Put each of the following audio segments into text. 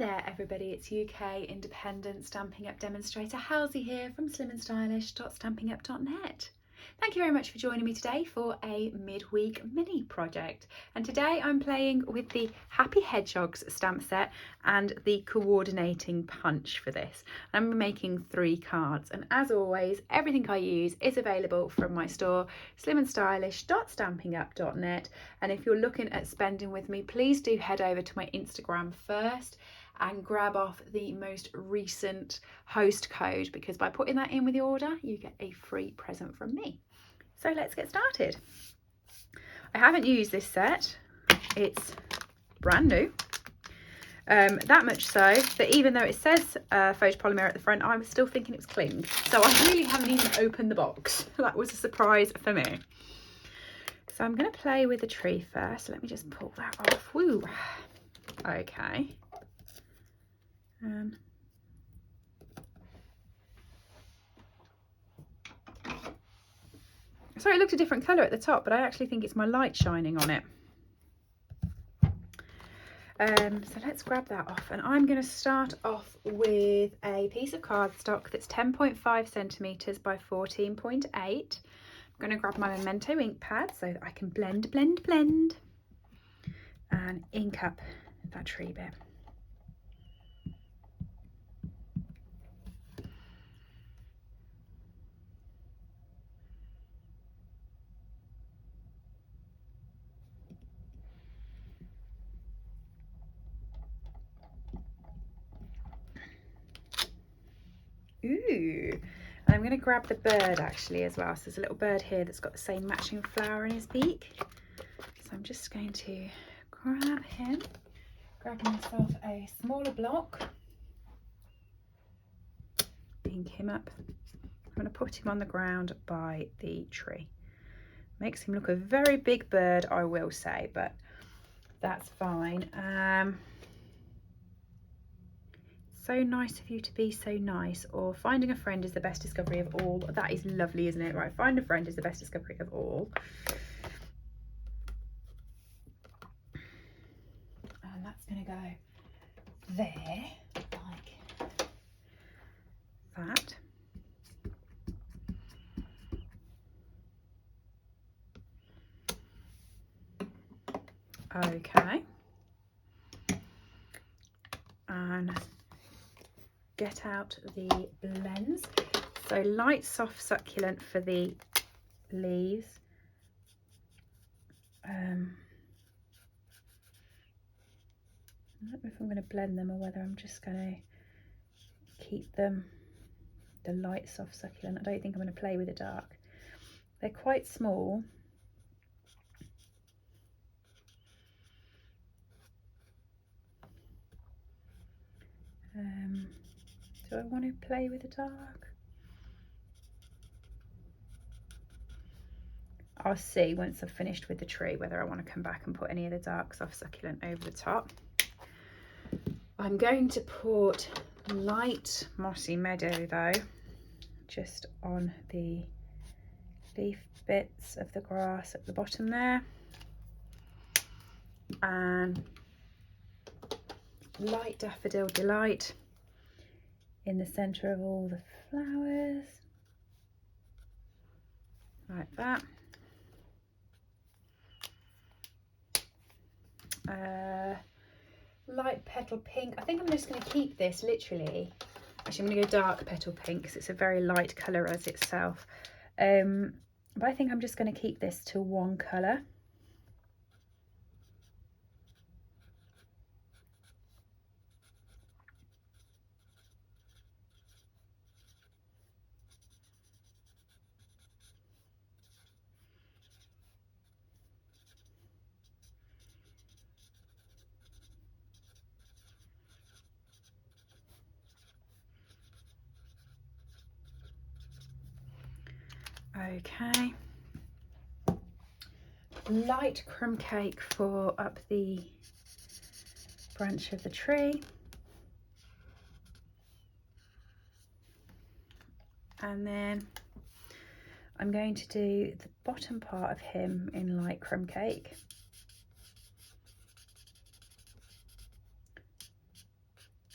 there everybody, it's UK independent Stampin' Up demonstrator Helzie here from SlimmandStylish.stampinup.net. Thank you very much for joining me today for a midweek mini project, and today I'm playing with the Happy Hedgehogs stamp set and the coordinating punch for this. I'm making 3 cards, and as always everything I use is available from my store SlimmandStylish.stampinup.net, and if you're looking at spending with me, please do head over to my Instagram first and grab off the most recent host code, because by putting that in with the order you get a free present from me. So let's get started. I haven't used this set, it's brand new, that much so that even though it says photopolymer at the front, I was still thinking it was cling, so I really haven't even opened the box. That was a surprise for me. So I'm going to play with the tree first. Let me just pull that off. Woo. Okay. So it looked a different colour at the top, but I actually think it's my light shining on it. So let's grab that off, and I'm going to start off with a piece of cardstock that's 10.5 centimetres by 14.8. I'm going to grab my Memento ink pad so that I can blend and ink up that tree bit. Ooh, and I'm going to grab the bird actually as well. So there's a little bird here that's got the same matching flower in his beak. So I'm just going to grab him, grab myself a smaller block, ink him up. I'm going to put him on the ground by the tree. Makes him look a very big bird, I will say, but that's fine. So nice of you to be so nice, or finding a friend is the best discovery of all. That is lovely, isn't it? Right, find a friend is the best discovery of all. And that's going to go there like that. Okay. And get out the blends. So light soft succulent for the leaves. I don't know if I'm going to blend them or whether I'm just going to keep them the light soft succulent. I don't think I'm going to play with the dark. They're quite small. Do I want to play with the dark? I'll see once I've finished with the tree whether I want to come back and put any of the dark soft succulent over the top. I'm going to put light mossy meadow though, just on the leaf bits of the grass at the bottom there, and light daffodil delight in the centre of all the flowers, like that. Light petal pink. I think I'm just going to keep this literally. Actually, I'm going to go dark petal pink because it's a very light colour as itself. But I think I'm just going to keep this to one colour. Okay, light crumb cake for up the branch of the tree, and then I'm going to do the bottom part of him in light crumb cake.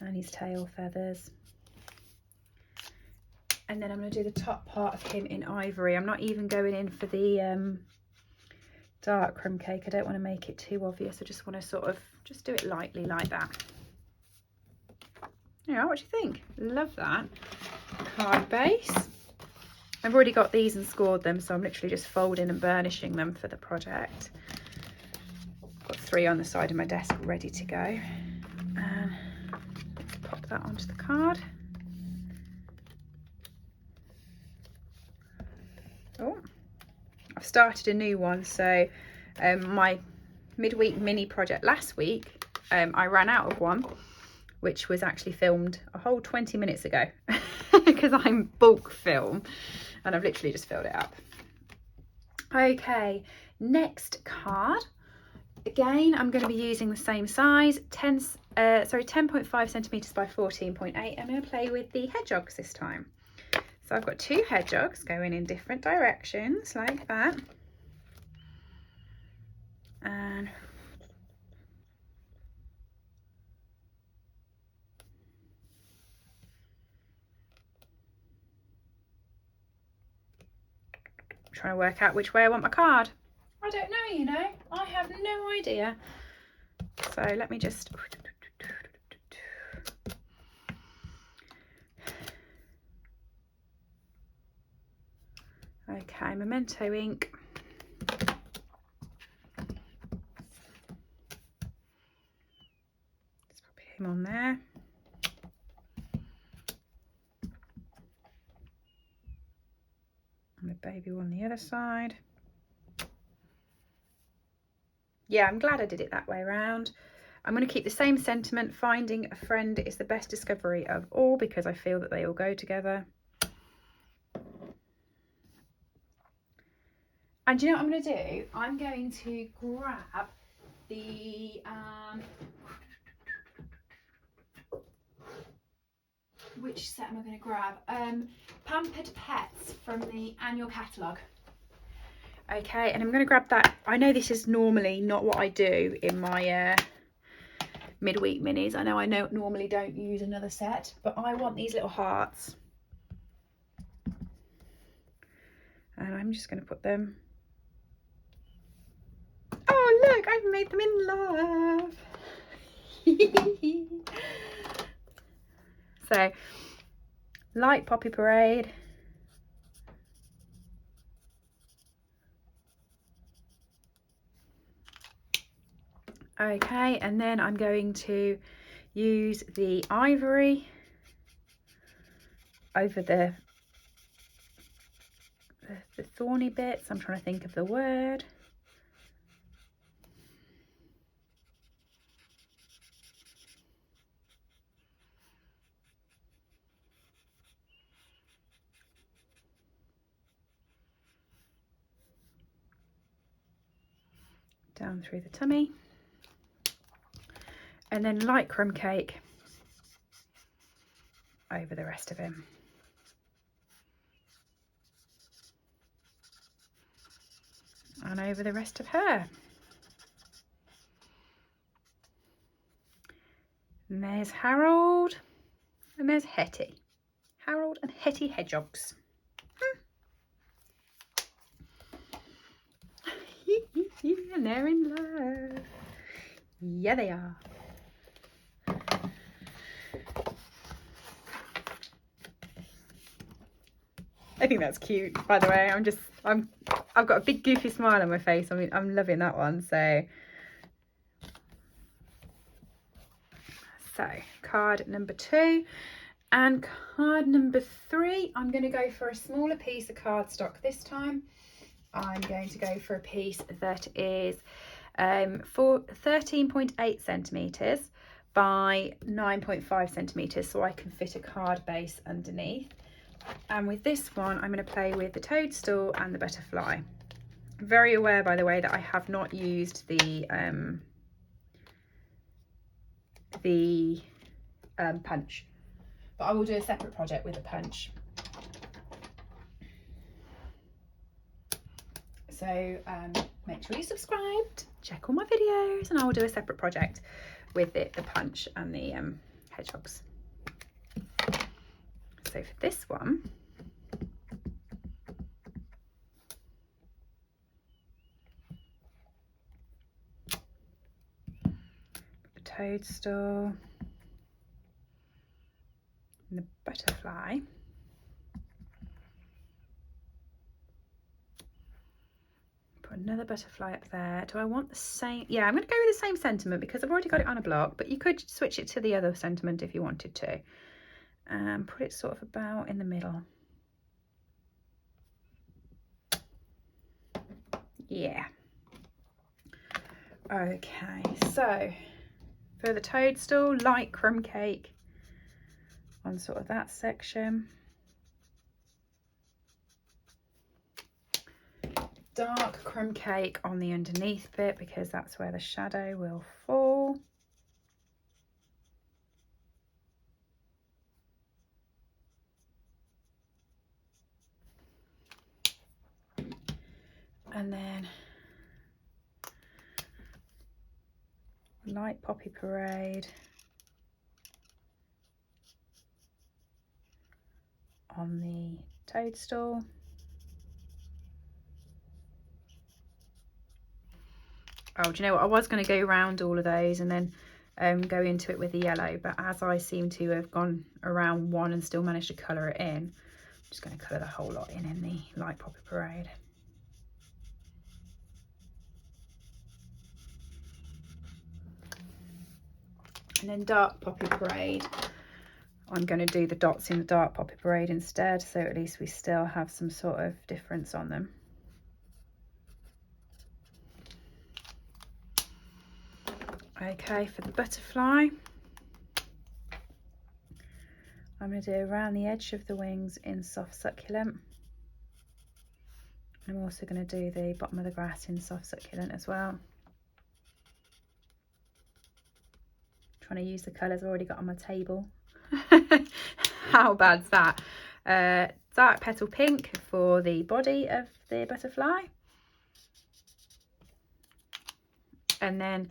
and his tail feathers. And then I'm going to do the top part of him in ivory. I'm not even going in for the dark crumb cake. I don't want to make it too obvious. I just want to sort of just do it lightly like that. Yeah, what do you think? Love that. Card base. I've already got these and scored them, so I'm literally just folding and burnishing them for the project. Got 3 on the side of my desk ready to go. And let's pop that onto the card. Oh, I've started a new one. So my midweek mini project last week, I ran out of one, which was actually filmed a whole 20 minutes ago because I'm bulk film and I've literally just filled it up. Okay, next card. Again, I'm going to be using the same size, 10.5 centimeters by 14.8. I'm going to play with the hedgehogs this time. So I've got 2 hedgehogs going in different directions like that. And I'm trying to work out which way I want my card. I don't know, you know, I have no idea. So let me just... Okay, Memento ink. Let's pop him on there. And the baby on the other side. Yeah, I'm glad I did it that way around. I'm going to keep the same sentiment. Finding a friend is the best discovery of all, because I feel that they all go together. And do you know what I'm going to do? I'm going to grab the which set am I going to grab? Pampered Pets from the annual catalogue. Okay, and I'm going to grab that. I know this is normally not what I do in my midweek minis. I know normally don't use another set, but I want these little hearts. And I'm just going to put them... Oh, look, I've made them in love. So, light poppy parade. Okay, and then I'm going to use the ivory over the thorny bits. I'm trying to think of the word. Down through the tummy. And then light crumb cake over the rest of him. And over the rest of her. And there's Harold. And there's Hetty. Harold and Hetty hedgehogs. And they're in love. Yeah, they are. I think that's cute, by the way. I've got a big goofy smile on my face. I mean, I'm loving that one. So card number 2 and card number 3. I'm going to go for a smaller piece of cardstock this time. I'm going to go for a piece that is for 13.8 centimeters by 9.5 centimeters, so I can fit a card base underneath. And with this one, I'm going to play with the toadstool and the butterfly. I'm very aware, by the way, that I have not used the punch, but I will do a separate project with a punch. So make sure you're subscribed, check all my videos, and I will do a separate project with the punch and the hedgehogs. So for this one, the toadstool and the butterfly. Put another butterfly up there. Do I want the same? Yeah, I'm going to go with the same sentiment because I've already got it on a block, but you could switch it to the other sentiment if you wanted to. And put it sort of about in the middle. Yeah. Okay, so for the toadstool, light crumb cake on sort of that section. Dark crumb cake on the underneath bit because that's where the shadow will fall. And then light poppy parade on the toadstool. Oh, do you know what? I was going to go around all of those and then go into it with the yellow, but as I seem to have gone around one and still managed to colour it in, I'm just going to colour the whole lot in the light poppy parade. And then dark poppy parade, I'm going to do the dots in the dark poppy parade instead, so at least we still have some sort of difference on them. Okay, for the butterfly, I'm going to do around the edge of the wings in soft succulent. I'm also going to do the bottom of the grass in soft succulent as well. Trying to use the colours I've already got on my table. How bad's that? Dark petal pink for the body of the butterfly. And then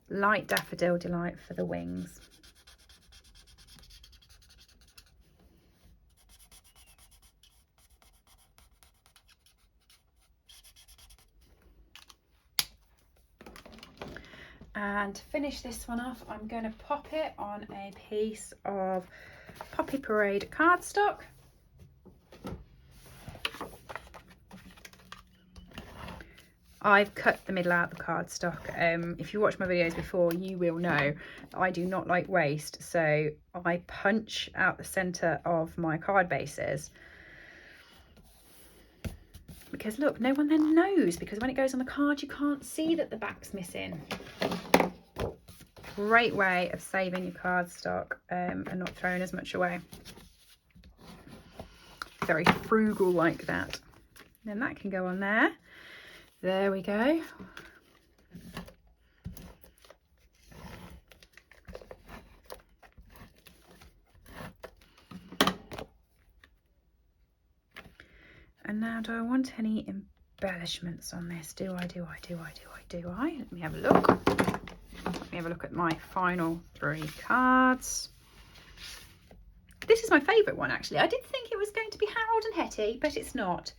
light daffodil delight for the wings. And to finish this one off, I'm going to pop it on a piece of Poppy Parade cardstock. I've cut the middle out of the cardstock. If you watch my videos before, you will know I do not like waste, so I punch out the centre of my card bases. Because look, no one then knows, because when it goes on the card you can't see that the back's missing. Great way of saving your cardstock and not throwing as much away. Very frugal like that. Then that can go on there. There we go. And now, do I want any embellishments on this? Do I? Let me have a look. Let me have a look at my final 3 cards. This is my favourite one, actually. I did think it was going to be Harold and Hetty, but it's not.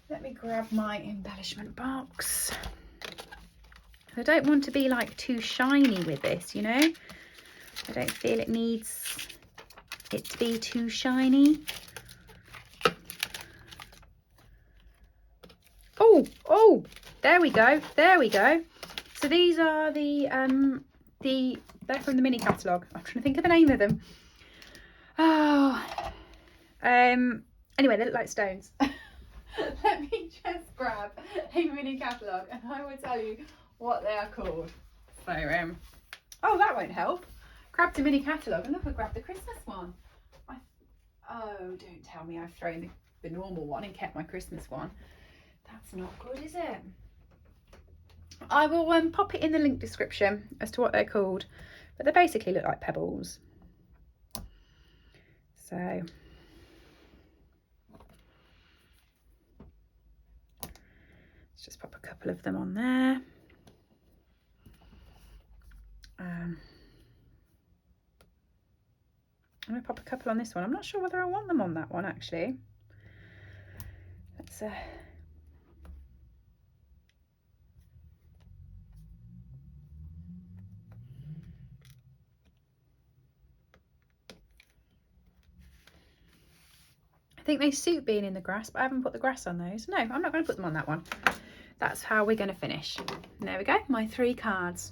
Let me grab my embellishment box. I don't want to be like too shiny with this, you know. I don't feel it needs it to be too shiny. Oh, there we go. So these are they're from the mini catalogue. I'm trying to think of the name of them. Anyway, they look like stones. Let me just grab a mini catalogue and I will tell you what they are called. So, oh, that won't help. Grabbed a mini catalogue and look, I grabbed the Christmas one. Oh, don't tell me I've thrown the normal one and kept my Christmas one. That's not good, is it? I will pop it in the link description as to what they're called, but they basically look like pebbles. So let's just pop a couple of them on there. going to pop a couple on this one. I'm not sure whether I want them on that one actually. Let's I think they suit being in the grass, but I haven't put the grass on those. No, I'm not going to put them on that one. That's how we're going to finish. And there we go, my 3 cards.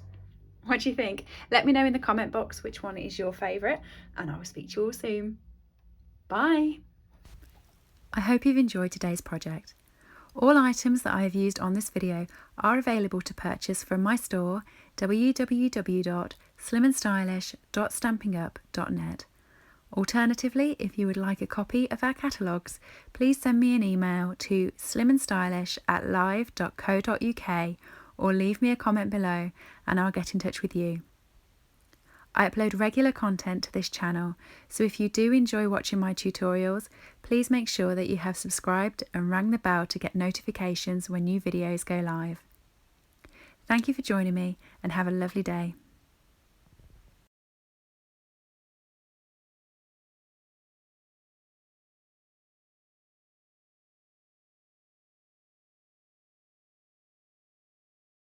What do you think? Let me know in the comment box which one is your favourite, and I will speak to you all soon. Bye. I hope you've enjoyed today's project. All items that I have used on this video are available to purchase from my store, www.slimandstylish.stampinup.net. Alternatively, if you would like a copy of our catalogues, please send me an email to slimandstylish@live.co.uk or leave me a comment below and I'll get in touch with you. I upload regular content to this channel, so if you do enjoy watching my tutorials, please make sure that you have subscribed and rang the bell to get notifications when new videos go live. Thank you for joining me and have a lovely day.